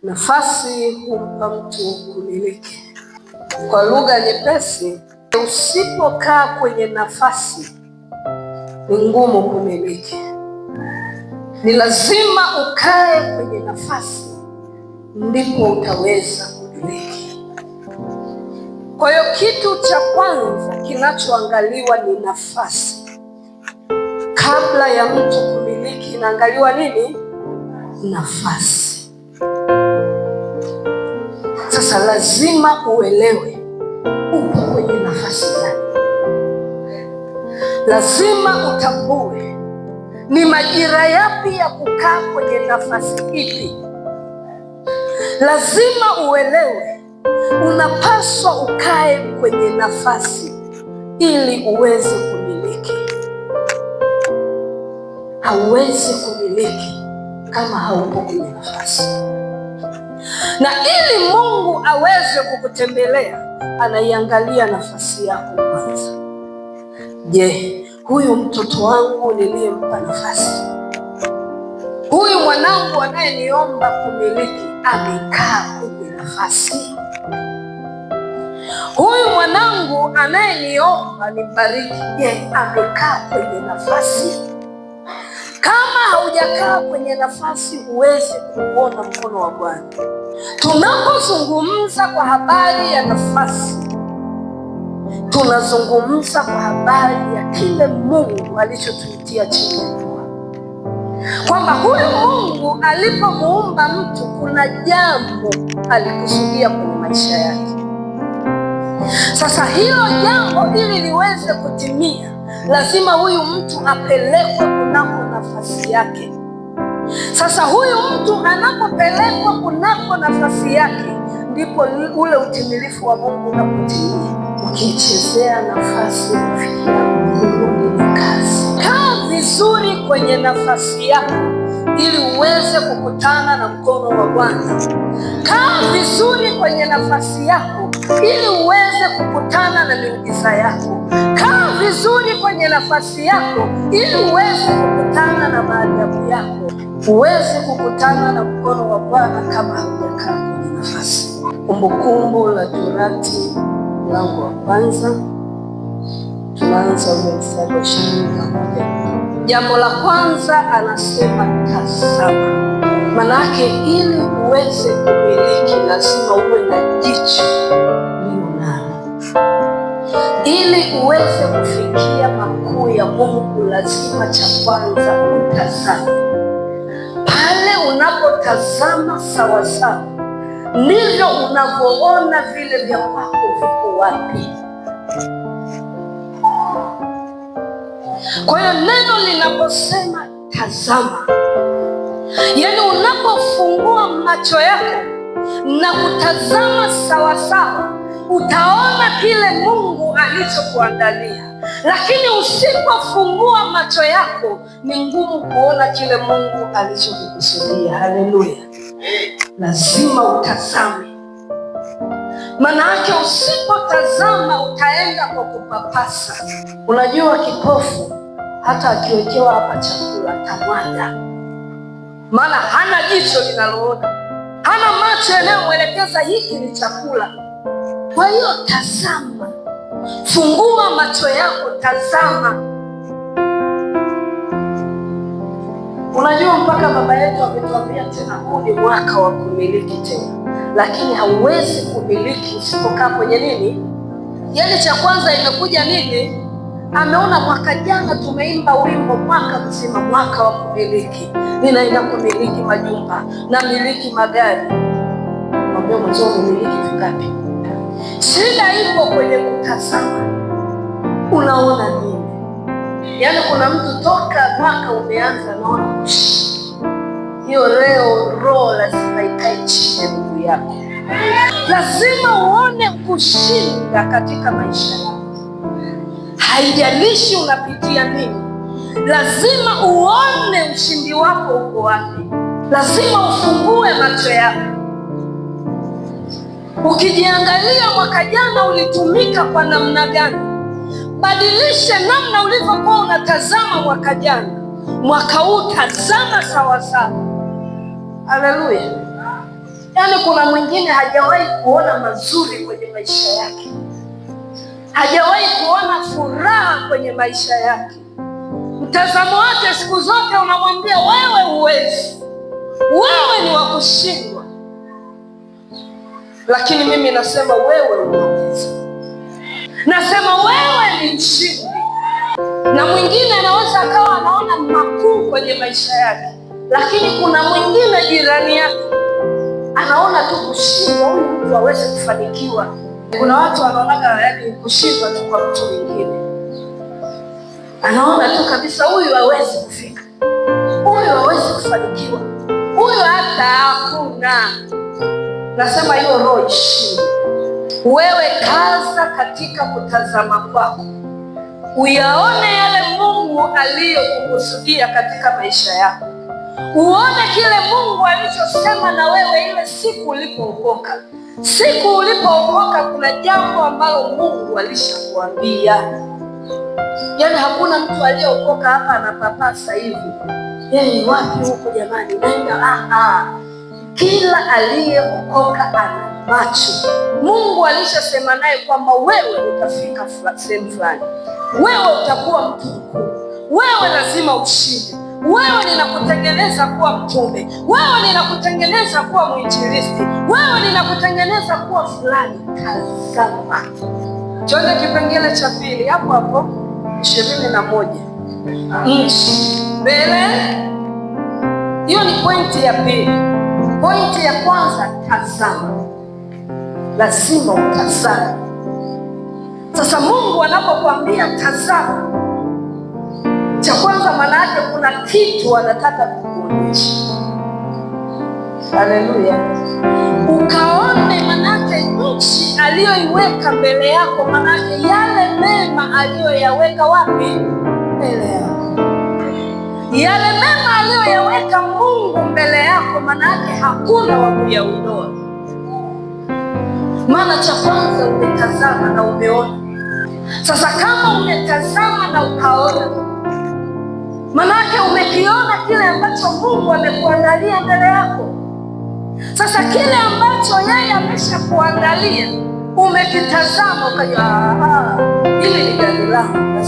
Nafasi humpa mtu kumiliki. Kwa lugha nyepesi, usipokaa kwenye nafasi ni ngumu kumiliki. Ni lazima ukae kwenye nafasi ndipo utaweza kumiliki. Kwa hiyo kitu cha kwanza kinachoangaliwa ni nafasi. Kabla ya mtu kumiliki, inaangaliwa nini? Nafasi. Sasa lazima uelewe upo kwenye nafasi gani. Lazima utambue ni majira yapi ya kukaa kwenye nafasi ipi. Lazima uelewe unapaswa ukae kwenye nafasi ili uweze kumiliki. Hauwezi kumiliki kama haupo kwenye nafasi. Na ili Mungu aweze kukutembelea, anaiangalia nafasi yako kwanza. Je, huyu mtoto wangu niliyempa nafasi, huyu mwanangu anayeniomba kumiliki, amekaa kwenye nafasi? Huyu mwanangu anayeniomba nibariki, je, amekaa kwenye nafasi? Kama haujakaa kwenye nafasi, huwezi kuona mkono wa Bwana. Tunapozungumza kwa habari ya nafasi, tunazungumza kwa habari ya kile Mungu alichotuitia chini ya jua, kwamba huyu Mungu alipomuumba mtu kuna jambo alikusudia kwenye maisha yake. Sasa hilo jambo ili liweze kutimia, lazima huyu mtu apelekwe kunako nafasi yake. Sasa huyu mtu anapopelekwa kunako nafasi yake, ndipo ule utimilifu wa Mungu unapotimia. Ukichezea nafasi unafikia kurudi ni kazi. Kaa vizuri kwenye nafasi yako ili uweze kukutana na mkono wa Bwana. Kaa vizuri kwenye nafasi yako ili uweze kukutana na miujiza yako. Kaa vizuri kwenye nafasi yako ili uweze kukutana na maajabu yako. Huwezi kukutana na mkono wa Bwana kama haujakaa kwenye nafasi. Kumbukumbu la Torati mlango wa kwanza, tunaanza ule mstari wa 21. Jambo la kwanza anasema tazama. Manake ili uweze kumiliki lazima uwe na jicho lionalo. Ili uweze kufikia makuu ya Mungu lazima cha kwanza utazame. Pale unapotazama sawasawa, ndivyo unavyoona vile vya kwako viko wapi. Kwa hiyo neno linaposema tazama, yaani unapofungua macho yako na kutazama sawasawa, utaona kile Mungu alichokuandalia. Lakini usipofungua macho yako, ni ngumu kuona kile Mungu alichokukusudia. Haleluya! Lazima utazame. Manake usipotazama utaenda kwa kupapasa. Unajua kipofu hata akiwekewa hapa chakula tamwanda, maana hana jicho linaloona, hana macho yanayomwelekeza hiki ni chakula. Kwa hiyo tazama, fungua macho yako, tazama. Unajua mpaka baba yetu ametuambia tena, huu ni mwaka wa kumiliki tena, lakini hauwezi kumiliki usipokaa kwenye nini? Yaani cha kwanza imekuja nini? Ameona mwaka jana tumeimba wimbo mwaka mzima, mwaka wa kumiliki. Ninaenda kumiliki majumba, na miliki magari. Mwambie mwanzo umiliki vingapi? Shida ipo kwenye kutazama. Unaona nini? Yaani kuna mtu toka mwaka umeanza naona hiyo leo roho lazima ikae chini ya miguu yako. Lazima uone kushinda katika maisha yako. Haijalishi unapitia nini, lazima uone ushindi wako uko wapi. Lazima ufungue macho yako. Ukijiangalia mwaka jana ulitumika kwa namna gani, badilisha namna ulivyokuwa unatazama mwaka jana. Mwaka huu tazama sawa sawa. Haleluya! Yaani kuna mwingine hajawahi kuona mazuri kwenye maisha yake, hajawahi kuona furaha kwenye maisha yake. Mtazamo wake siku zote unamwambia wewe huwezi, wewe ni wa kushindwa. Lakini mimi nasema wewe unaweza, nasema wewe ni mshindi. Na mwingine anaweza akawa anaona makuu kwenye maisha yake, lakini kuna mwingine jirani yake anaona tu kushindwa, huyu mtu hawezi kufanikiwa. Kuna watu wanaonaga yaani kushindwa tu kwa mtu mwingine, anaona tu kabisa huyu hawezi kufika, huyu hawezi kufanikiwa, huyu hata hakuna. Nasema hiyo roho ishinde. Wewe kaza katika kutazama kwako, uyaone yale Mungu aliyokukusudia katika maisha yako. Uone kile Mungu alichosema na wewe ile siku ulipookoka. Siku ulipookoka kuna jambo ambalo Mungu alishakuambia. Yaani hakuna mtu aliyeokoka hapa anapapasa hivi, yeye wapi huko jamani, naenda Kila aliyeokoka ana macho. Mungu alishasema naye kwamba wewe utafika sehemu fulani, wewe utakuwa mtu mkuu, wewe lazima ushinde, wewe ninakutengeneza kuwa mtume, wewe ninakutengeneza kuwa mwinjilisti, wewe ninakutengeneza kuwa fulani. Tazama. Twende kipengele cha pili hapo hapo 21. Nchi mbele. Hiyo ni pointi ya pili. Pointi ya kwanza, tazama. Lazima utazame. Sasa Mungu anapokuambia tazama, cha kwanza maana yake kuna kitu anataka kukuonyesha. Haleluya. Ukaone manake nchi aliyoiweka mbele yako, manake yale mema aliyoyaweka wapi? Mbele yako. Yale mema aliyoyaweka Mungu mbele yako, manake hakuna wa kuyaondoa. Maana cha kwanza umetazama na umeona. Sasa kama umetazama na ukaona, manake umekiona kile ambacho Mungu amekuandalia mbele yako. Sasa kile ambacho yeye ameshakuandalia umekitazama, ukajua hili ni gari langu.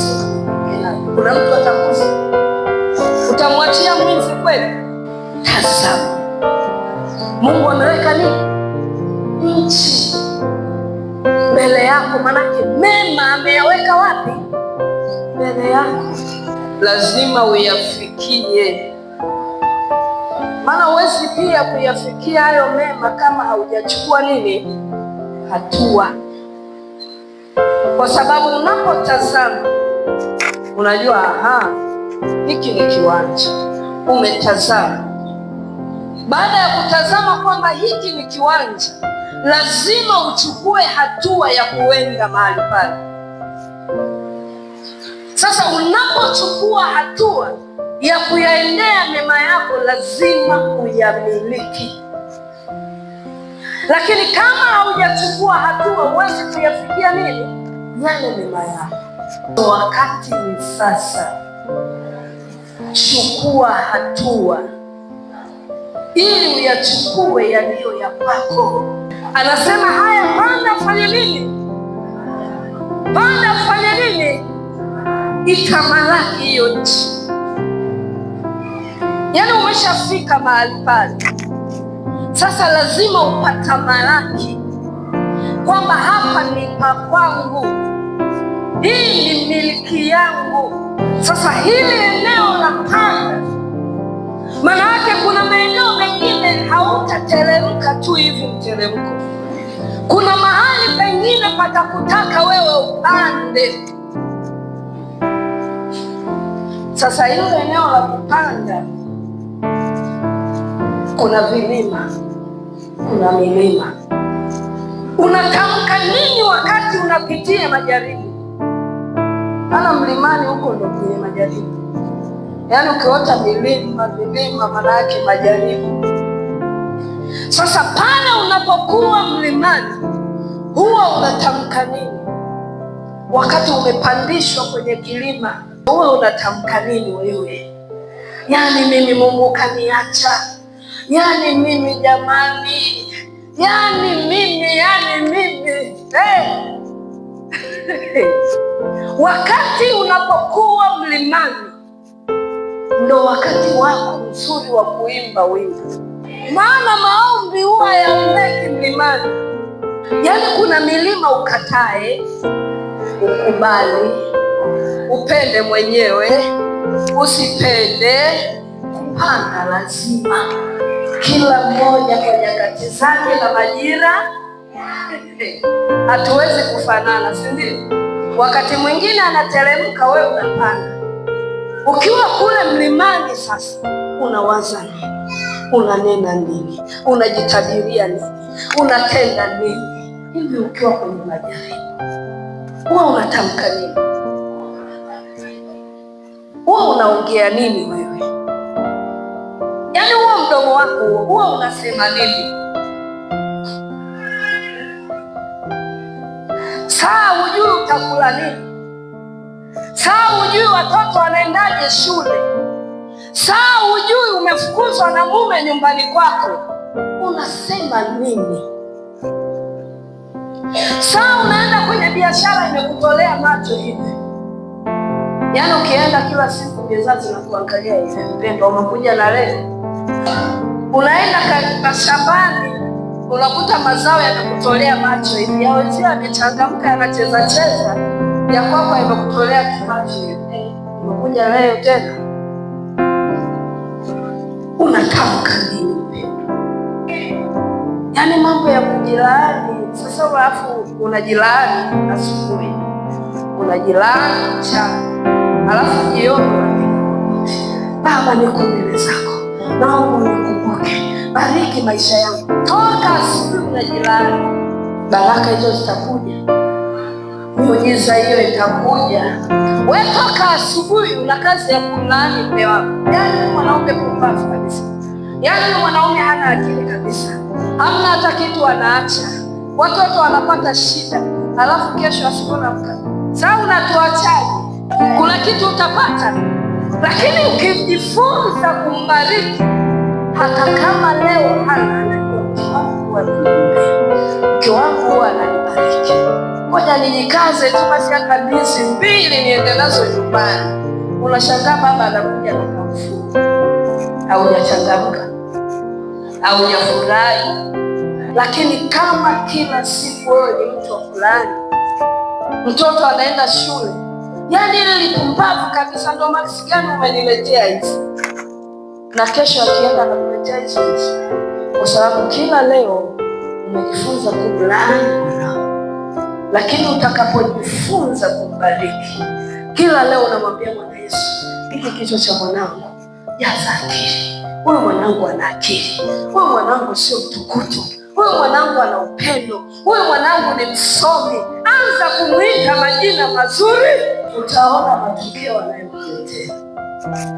Kuna mtu atakuza, utamwachia mwizi kweli? Tazama, Mungu ameweka nini? Nchi mbele yako, manake mema ameyaweka wapi? Mbele yako. Lazima uyafikie, maana huwezi pia kuyafikia hayo mema kama haujachukua nini? Hatua. Kwa sababu unapotazama unajua, hiki ni kiwanja. Umetazama. Baada ya kutazama kwamba hiki ni kiwanja, lazima uchukue hatua ya kuenda mahali pale. Sasa unapochukua hatua ya kuyaendea mema yako, lazima uyamiliki. Lakini kama haujachukua hatua, huwezi kuyafikia nini? Yale mema yako. Wakati ni sasa. Chukua hatua ili uyachukue yaliyo ya kwako. Anasema haya, panda fanya nini? Panda fanya nini? Itamalaki hiyo nchi. Yaani umeshafika mahali pale, sasa lazima upatamalaki kwamba hapa ni pa kwangu, hii ni miliki yangu. Sasa hili eneo la panda, maana yake kuna maeneo mengine hautateremka tu hivi mteremko. Kuna mahali pengine patakutaka wewe upande. Sasa hilo eneo la kupanda, kuna vilima, kuna milima. Unatamka nini wakati unapitia majaribu? Maana mlimani huko ndo kwenye majaribu. Yaani ukiota milima, maana yake majaribu. Sasa pale unapokuwa mlimani, huwa unatamka nini? Wakati umepandishwa kwenye kilima, huwa unatamka nini wewe? Yaani mimi Mungu kaniacha, yaani mimi jamani, yani mimi Wakati unapokuwa mlimani ndo wakati wako mzuri wa kuimba wimbo, maana maombi huwa yaombeki mlimani. Yani kuna milima ukatae, ukubali, upende mwenyewe, usipende, kupanda lazima. Kila mmoja kwa nyakati zake na majira. Hatuwezi kufanana, si ndio? Wakati mwingine anateremka, wewe unapanda. Ukiwa kule mlimani sasa, unawaza nini? Unanena nini? Unajitabiria nini? Unatenda nini? Hivi ukiwa kwenye majaribu, huwa unatamka nini? Huwa unaongea nini wewe? Yaani huo mdomo wako huwa unasema nini? Saa hujui utakula nini, saa hujui watoto wanaendaje shule, saa hujui umefukuzwa na mume nyumbani kwako, unasema nini? Saa unaenda kwenye biashara imekutolea macho hivi, yaani ukienda kila siku mzazi na kuangalia hivi, mpendwa, umekuja na leo. Unaenda shambani unakuta mazao yanakutolea macho hivi, ya wenzio yamechangamka yanacheza cheza, ya kwako imekutolea macho hivi. Umekuja leo tena, unatamka nini mpendwa? Yaani mambo ya kujilaani sasa. Alafu unajilaani asubuhi, unajilaani mchana, alafu jioni Baba, niko mbele zako, naomba unikumbuke, bariki maisha yangu. Toka asubuhi unajilaani. Baraka hizo zitakuja, miujiza hiyo itakuja. Wewe toka asubuhi una kazi ya kulaani mume wako. Yaani mwanaume pumbavu kabisa, yaani mwanaume hana akili kabisa, hamna hata kitu anaacha, watoto wanapata shida, alafu kesho asubuhi namka. Sasa unatuachaje? Kuna kitu utapata. Lakini ukijifunza kumbariki, hata kama leo hana, anajua mke wangu huwa ananibariki, ngoja nijikaze tu basi, hata miezi 2 niende nazo nyumbani. Unashangaa baba anakuja na kamfu, haujachangamka, haujafurahi. Lakini kama kila siku wewe ni mtu wa fulani, mtoto anaenda shule, yaani ile lipumbavu kabisa, ndo maksi gani umeniletea hizi, na kesho akienda anakuletea hizi, kwa sababu kila leo umejifunza kumlaani mwanao. Lakini utakapojifunza kumbariki, kila leo unamwambia Bwana Yesu, hiki kichwa cha mwanangu jaza akili. Huyu mwanangu ana akili, huyu mwanangu sio mtukutu, huyu mwanangu ana upendo, huyu mwanangu ni msomi. Anza kumwita majina mazuri, utaona matokeo anayokuletea.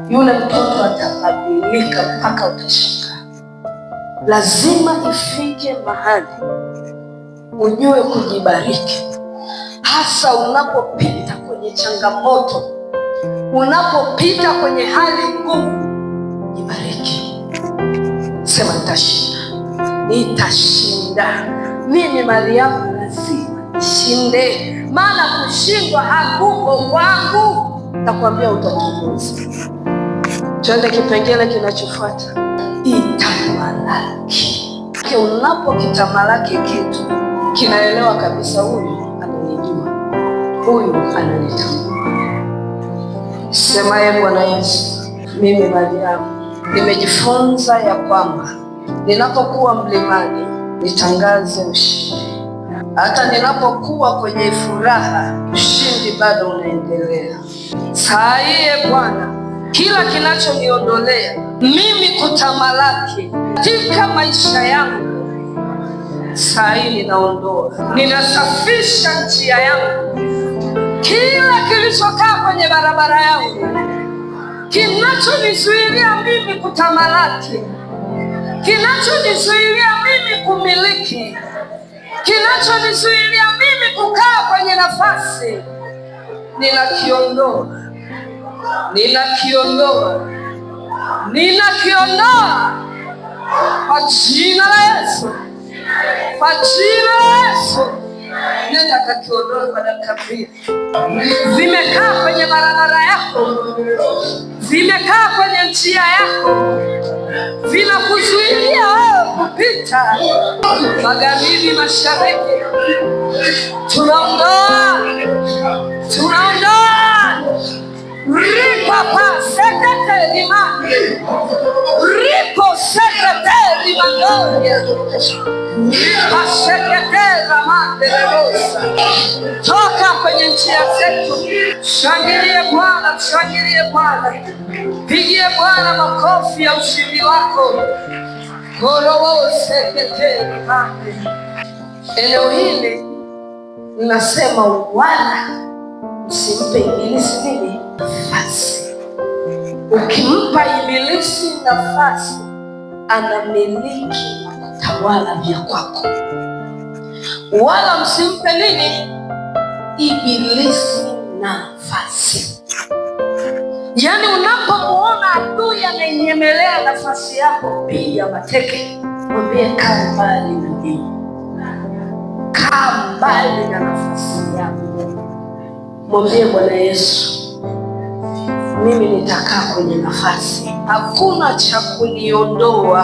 Yule mtoto atabadilika mpaka utashangaa. Lazima ifike mahali ujue kujibariki, hasa unapopita kwenye changamoto, unapopita kwenye hali ngumu. Jibariki, sema nitashinda. Mimi Mariamu lazima nishinde, maana kushindwa hakuko kwangu. Nakwambia utatongoza. Twende kipengele kinachofuata, itamalaki. Unapokitamalaki kitu, kinaelewa kabisa, huyu ananijua, huyu ananitambua. Sema ye Bwana Yesu, mimi Mariamu nimejifunza ya kwamba ninapokuwa mlimani nitangaze ushindi. Hata ninapokuwa kwenye furaha, ushindi bado unaendelea. Saa hii Bwana, kila kinachoniondolea mimi kutamalaki katika maisha yangu, saa hii ninaondoa, ninasafisha njia yangu. Kila kilichokaa kwenye barabara yangu kinachonizuilia mimi kutamalaki, kinachonizuilia mimi kumiliki, kinachonizuilia mimi kukaa kwenye nafasi, ninakiondoa, ninakiondoa, ninakiondoa kwa jina la Yesu. kwa jina la Yesu. Nenda kakiondoe kwa dakika mbili. Vimekaa kwenye barabara yako, vimekaa kwenye njia yako, vinakuzuilia wewe kupita magharibi, mashariki. Tunaondoa ripapa sekretari mani ripo sekretari mangoya asekretari mandererosa. Toka kwenye njia zetu. Shangilie Bwana, shangilie Bwana, pigie Bwana makofi ya ushindi wako. Korobo sekretari mani. Eneo hili ninasema wala msimpe ibilisi nini? Nafasi. Ukimpa ibilisi nafasi, anamiliki na kutawala vya kwako. Wala msimpe nini? Ibilisi nafasi. Yaani unapomuona adui anainyemelea nafasi yako, piga mateke, mwambie kaa mbali na mimi, kaa mbali na nafasi yako. Mwambie Bwana Yesu, mimi nitakaa kwenye nafasi. Hakuna cha kuniondoa,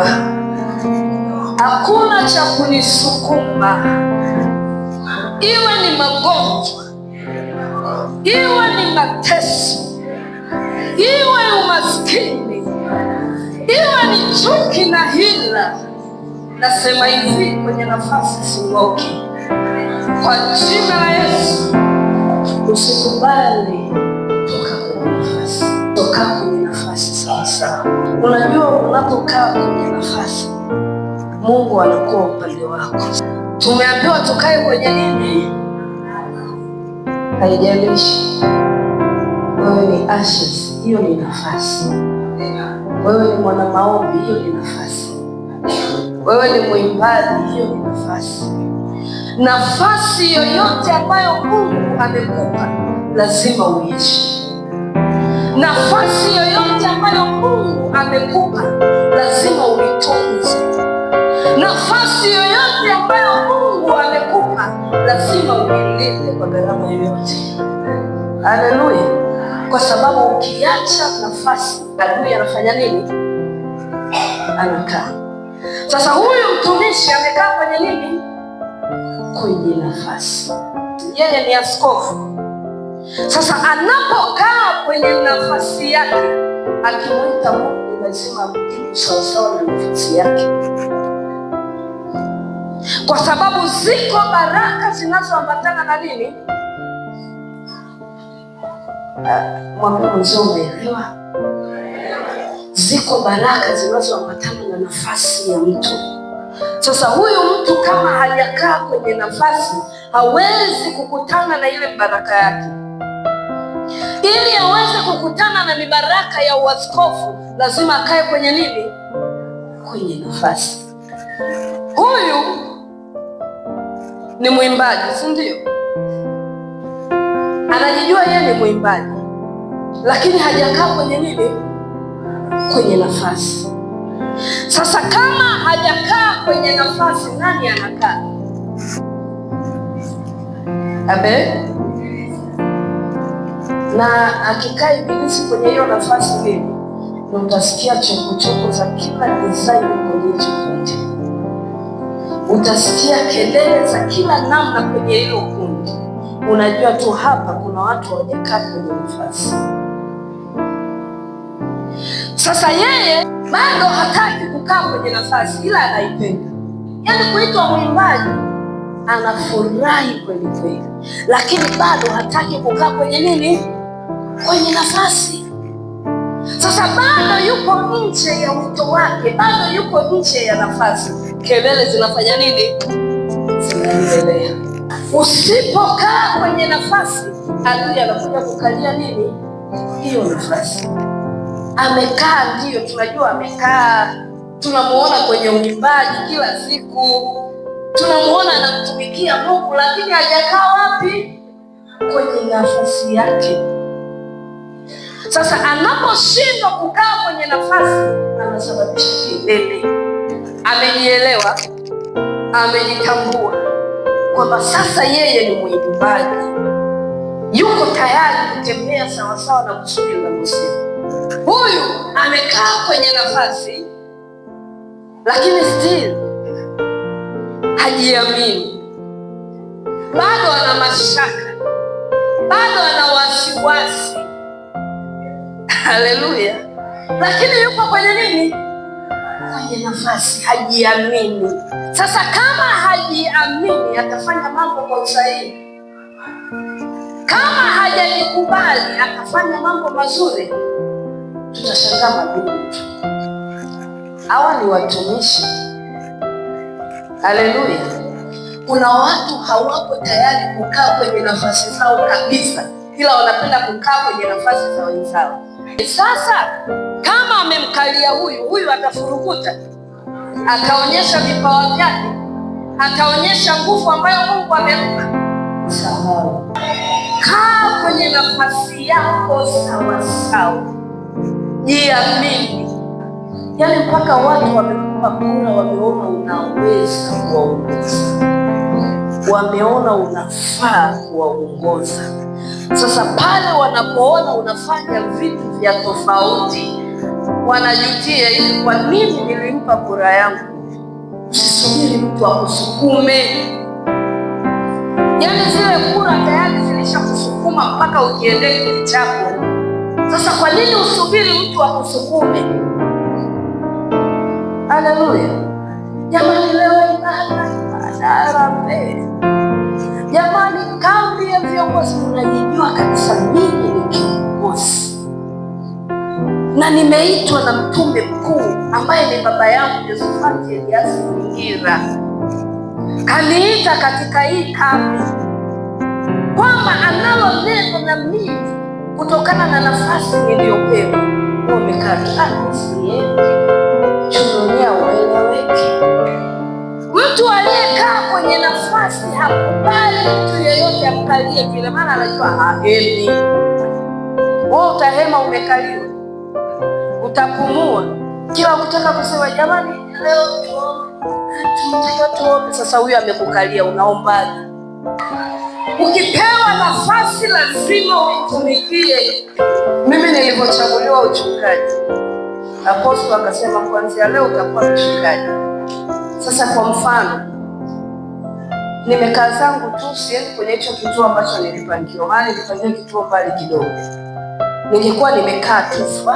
hakuna cha kunisukuma. Iwe ni magonjwa, iwe ni mateso, iwe umaskini, iwe ni chuki na hila. Nasema hivi, kwenye nafasi sing'oki. Kwa jina la Yesu, usikubali toka kwenye nafasi. Toka kwenye nafasi sawasawa. Unajua unapokaa kwenye nafasi, Mungu anakuwa upande wako. Tumeambiwa tukae kwenye nini? Haijalishi wewe ni ashes, hiyo ni nafasi. Wewe ni mwana maombi, hiyo ni nafasi. Wewe ni mwimbaji, hiyo ni nafasi. Nafasi yoyote ambayo Mungu amekupa lazima uishi. Nafasi yoyote ambayo Mungu amekupa lazima uitunze. Nafasi yoyote ambayo Mungu amekupa lazima uilinde kwa gharama yoyote. Haleluya! Kwa sababu ukiacha nafasi, adui anafanya nini? Anakaa. Sasa huyu mtumishi amekaa kwenye nini? Kwenye nafasi. Yeye ni askofu. Sasa anapokaa kwenye nafasi yake, akimwita Mungu lazima amjibu sawasawa na nafasi yake, kwa sababu ziko baraka zinazoambatana na nini? Mwambie mzee, umeelewa? Ziko baraka zinazoambatana na nafasi ya mtu. Sasa huyu mtu kama hajakaa kwenye nafasi, hawezi kukutana na ile baraka yake. Ili aweze kukutana na mibaraka ya uaskofu, lazima akae kwenye nini? Kwenye nafasi. Huyu ni mwimbaji, si ndio? Anajijua yeye ni mwimbaji, lakini hajakaa kwenye nini? Kwenye nafasi. Sasa kama hajakaa kwenye nafasi, nani anakaa? Amen. Na akikaa ibilisi kwenye hiyo nafasi hii, ndio utasikia chokochoko za kila design kwenye hicho kundi. Utasikia kelele za kila namna kwenye hilo kundi. Unajua tu hapa kuna watu hawajakaa kwenye nafasi. Sasa yeye bado hataki kukaa kwenye nafasi, ila anaipenda. Yaani kuitwa mwimbaji anafurahi kweli kweli, lakini bado hataki kukaa kwenye nini? Kwenye nafasi. Sasa bado yuko nje ya wito wake, bado yuko nje ya nafasi. Kelele zinafanya nini? Zinaendelea. Usipokaa kwenye nafasi, adui anakuja kukalia nini? Hiyo nafasi. Amekaa, ndio tunajua amekaa, tunamuona kwenye uimbaji kila siku, tunamuona anamtumikia Mungu, lakini hajakaa wapi? Kwenye nafasi yake. Sasa anaposhindwa kukaa kwenye nafasi, anasababisha kelele. Amenielewa? amejitambua kwamba sasa yeye ni mwimbaji, yuko tayari kutembea sawasawa na kusudi la Mungu. Huyu amekaa kwenye nafasi, lakini still hajiamini, bado ana mashaka, bado ana wasiwasi. Haleluya! Lakini yuko kwenye nini? Kwenye nafasi, hajiamini. Sasa kama hajiamini, atafanya mambo kwa usahihi? Kama hajajikubali, atafanya mambo mazuri? Tutashangaa madumu. Hawa ni watumishi. Haleluya! Kuna watu hawako tayari kukaa kwenye nafasi zao kabisa, ila wanapenda kukaa kwenye nafasi za wenzao. Sasa kama amemkalia huyu atafurukuta, ataonyesha vipawa vyake, ataonyesha nguvu ambayo Mungu amempa. Sawa, kaa kwenye nafasi yako sawasawa, jiamini. Yaani mpaka watu wamekupa kura, wameona unaweza kuwaongoza, wameona unafaa kuwaongoza. Sasa pale wanapoona unafanya vitu vya tofauti, wanajutia, hivi kwa nini nilimpa kura yangu? Usisubiri mtu akusukume. Yaani zile kura tayari zilishakusukuma mpaka ukiendee kiti chako. Sasa kwa nini usubiri mtu akusukume? Haleluya! Jamani, leo harambee. Jamani, kambi ya viongozi, unajijua kabisa mimi ni kiongozi na nimeitwa na mtume mkuu ambaye ni baba yangu Josephat Elias Mwingira. Kaniita katika hii kambi kwamba analo neno na mimi kutokana na nafasi niliyopewa. Umekaa chunonia ueleweke. Mtu aliyekaa kwenye nafasi hakubali mtu yeyote amkalie vile, maana anajua hahemi. Wewe utahema, umekaliwa, utapumua. Kila ukitaka kusema jamani, leo tuombe, sasa huyu amekukalia, unaombaje? Ukipewa nafasi lazima uitumikie. Mimi nilipochaguliwa uchungaji, Apostle akasema kuanzia leo utakuwa mchungaji. Sasa kwa mfano, nimekaa zangu tu, siendi kwenye hicho kituo ambacho nilipangiwa, maana nilipangiwa kituo mbali kidogo. Ningekuwa nimekaa tu,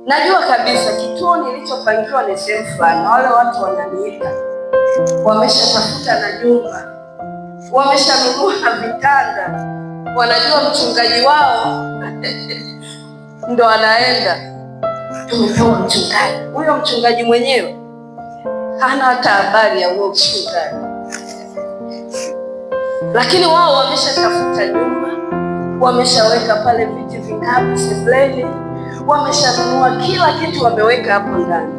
najua kabisa kituo nilichopangiwa ni sehemu fulani, na wale watu wananiita, wameshatafuta na nyumba, wameshanunua vitanda, wanajua mchungaji wao ndo anaenda. Tumepewa mchungaji, huyo mchungaji mwenyewe hana hata habari ya huo mchungaji, lakini wao wameshatafuta nyumba, wameshaweka pale viti vingapi sebuleni, wameshanunua kila kitu, wameweka hapo ndani,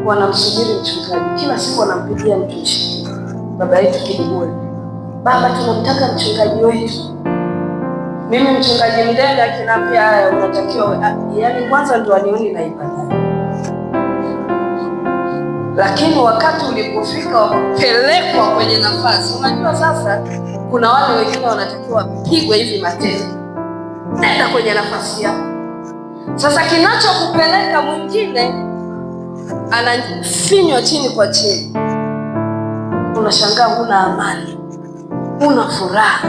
wanamsubiri mchungaji. Kila siku wanampigia mtumishi, baba yetu Kiligoli, baba tunamtaka mchungaji wetu. Mimi mchungaji Mdende akiniambia haya unatakiwa, yaani kwanza ndo anioni na ibada. Lakini wakati ulipofika wakupelekwa kwenye nafasi, unajua sasa kuna wale wengine wanatakiwa pigwe hivi matendo, nenda kwenye nafasi yako. Sasa kinachokupeleka mwingine anafinywa chini kwa chini, unashangaa huna amani, huna furaha,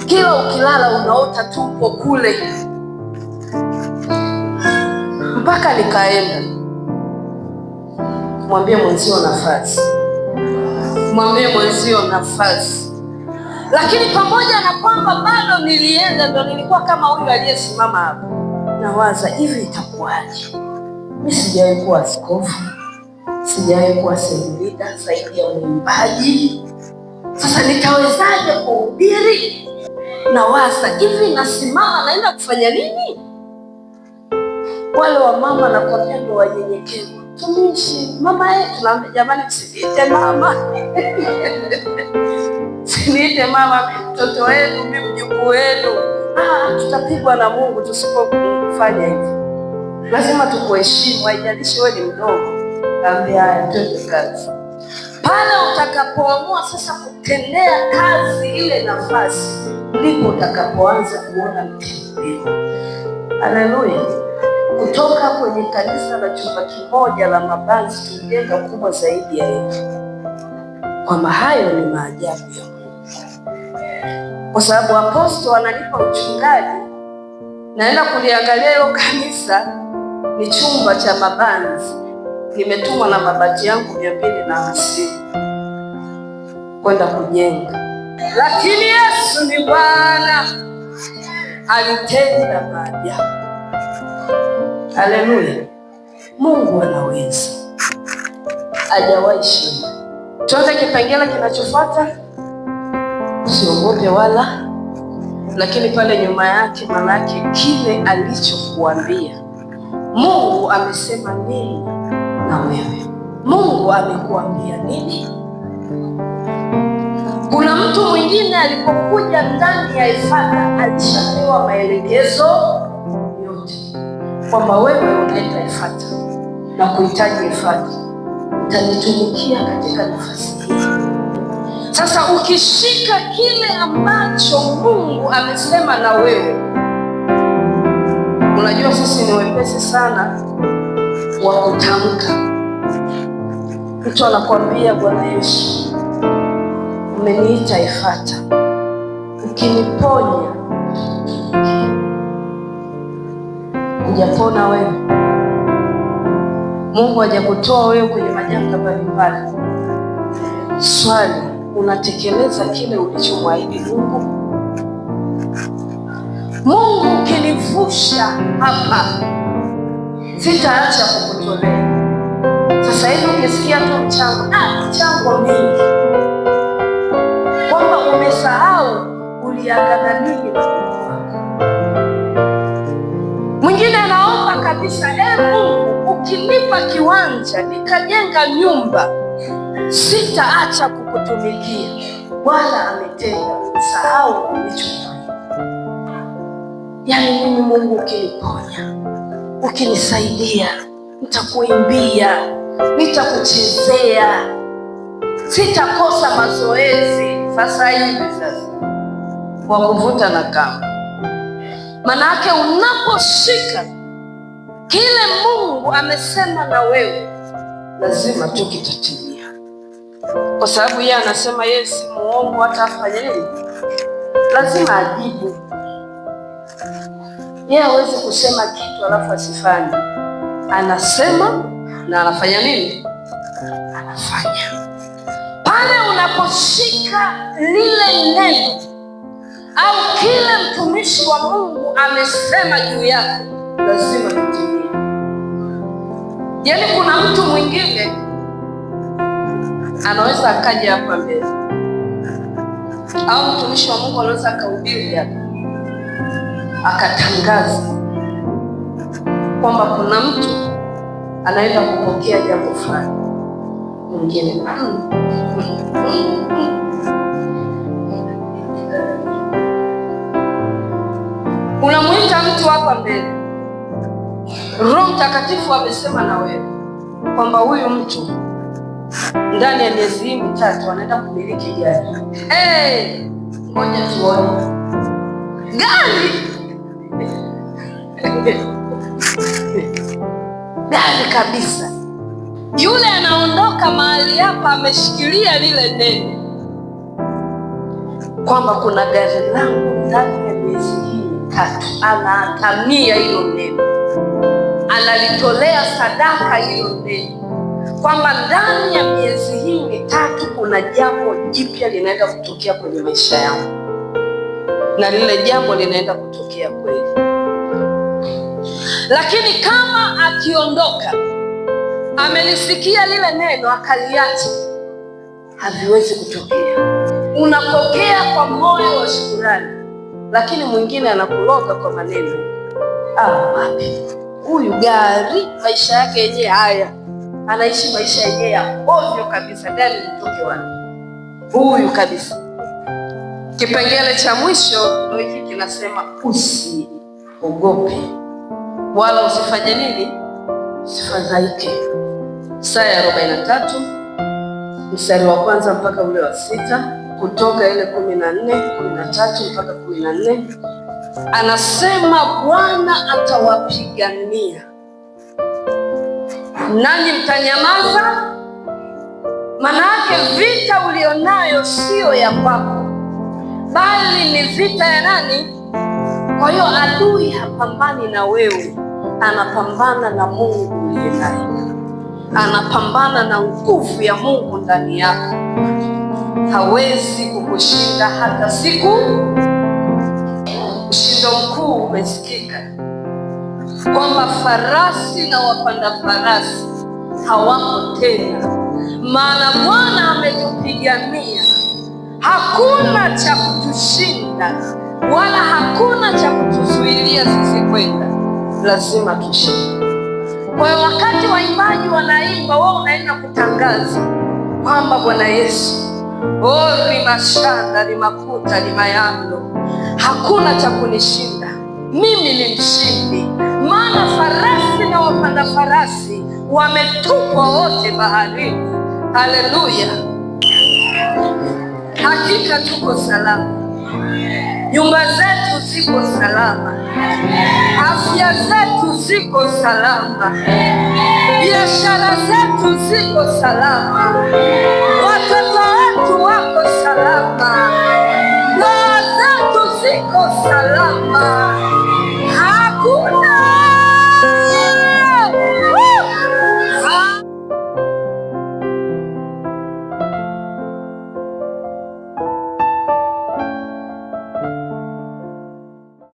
kila ukilala unaota tupo kule. Mpaka nikaenda, mwambie mwenzio nafasi, mwambie mwenzio nafasi. Lakini pamoja na kwamba bado nilienda, ndo nilikuwa kama huyu aliyesimama hapo, nawaza hivi itakuwaje? Mimi sijawahi kuwa askofu, sijawahi kuwa singida zaidi ya mwimbaji. Sasa nitawezaje kuhubiri? Nawaza hivi, nasimama naenda kufanya nini? Wale wa mama nakwambia ndo wanyenyekevu. Tumishi, mama yetu, naambia jamani, msiniite mama msiniite mama, mtoto wenu, mimi mjukuu wenu. Tutapigwa na Mungu tusipofanya hivi. Lazima tukuheshimu, haijalishi wewe ni mdogo. Naambia haya, twende kazi. Pale utakapoamua sasa kutendea kazi ile nafasi, ndipo utakapoanza kuona mtembeo. Haleluya! Kutoka kwenye kanisa la chumba kimoja la mabanzi tulijenga kubwa zaidi ya hivi, kwamba hayo ni maajabu ya Mungu. Kwa sababu apostol ananipa uchungaji, naenda kuliangalia hilo kanisa, ni chumba cha mabanzi, nimetumwa na mabati yangu 250 kwenda kujenga, lakini Yesu ni Bwana, alitenda maajabu. Haleluya! Mungu anaweza, hajawahi shinda. Tuanze kipengele kinachofuata, usiogope wala. Lakini pale nyuma yake, manake kile alichokuambia. Mungu amesema nini na wewe? Mungu amekuambia nini? Kuna mtu mwingine alipokuja ndani ya Efata alishapewa maelekezo yote kwamba wewe unaenda Efata na kuhitaji Efata, utanitumikia katika nafasi hii. Sasa ukishika kile ambacho Mungu amesema na wewe, unajua sisi ni wepesi sana wa kutamka. Mtu anakuambia, Bwana Yesu, umeniita Efata, ukiniponya. Hujapona wewe, Mungu hajakutoa wewe kwenye majanga mbalimbali. Swali, unatekeleza kile ulichomwahidi Mungu? Mungu, ukinivusha hapa sitaacha kukutolea. Sasa hivi ukisikia tu michango mingi, kwamba umesahau uliagana nini na Mungu wako. Mwingine anaomba kabisa, Mungu, ukinipa kiwanja nikajenga nyumba, sitaacha kukutumikia. Wala ametenda, umesahau ulichofanya. Yaani mimi Mungu, ukiniponya, ukinisaidia, nitakuimbia, nitakuchezea, sitakosa mazoezi. Sasa hivi kwa kuvuta na kamba. Manake unaposhika kile Mungu amesema na wewe, lazima tu kitatimia, kwa sababu yeye anasema yeye si muongo hata afanye nini, lazima ajibu. Yeye hawezi kusema kitu alafu asifanye. Anasema na anafanya nini? Anafanya. Pale unaposhika lile neno au kile mtumishi wa Mungu amesema juu yako, lazima kitimie. Yaani kuna mtu mwingine anaweza akaja hapa mbele, au mtumishi wa Mungu anaweza akahubiri hapa akatangaza kwamba kuna mtu anaenda kupokea jambo fulani. Mwingine unamuita mtu hapa mbele, Roho Mtakatifu amesema na wewe kwamba huyu mtu ndani ya miezi 3 anaenda kumiliki gari. Ngoja tuone gari. Gari kabisa. Yule anaondoka mahali hapa ameshikilia lile neno kwamba kuna gari langu ndani ya miezi 3. Anaatamia hilo neno, analitolea sadaka hilo neno, kwamba ndani ya miezi 3 kuna jambo jipya linaenda kutokea kwenye maisha yangu, na lile jambo linaenda kutokea kweli. Lakini kama akiondoka amelisikia lile neno akaliacha, haviwezi kutokea. Unapokea kwa moyo wa shukrani, lakini mwingine anakuloga kwa maneno. Wapi huyu gari, maisha yake yenyewe haya, anaishi maisha yenyewe ya ovyo kabisa. Gari litoke wapi huyu kabisa? Kipengele cha mwisho ndio hiki kinasema, usiogope wala usifanye nini, usifadhaike. Isaya 43 mstari wa kwanza mpaka ule wa 6, Kutoka ile 14:13 mpaka 14. Anasema Bwana atawapigania, nanyi mtanyamaza. Maana yake vita ulionayo sio ya kwako, bali ni vita ya nani? Kwa hiyo adui hapambani na wewe, anapambana na Mungu uliye naye, anapambana na nguvu ya Mungu ndani yako. Hawezi kukushinda hata siku. Ushindo mkuu umesikika kwamba farasi na wapanda farasi hawako tena, maana Bwana ametupigania. Hakuna cha kutushinda wala hakuna cha kutuzuilia sisi kwenda, lazima tushinde. Kwa hiyo wakati waimbaji wanaimba, wewe unaenda kutangaza kwamba Bwana Yesu, rimashanda rimakuta rimayando, hakuna cha kunishinda, mimi ni mshindi, maana farasi na wapanda farasi wametupwa wote baharini. Haleluya! Hakika tuko salama, nyumba zetu ziko salama, afya zetu ziko salama, biashara zetu ziko salama, watoto wetu wako salama, ndoa zetu ziko salama.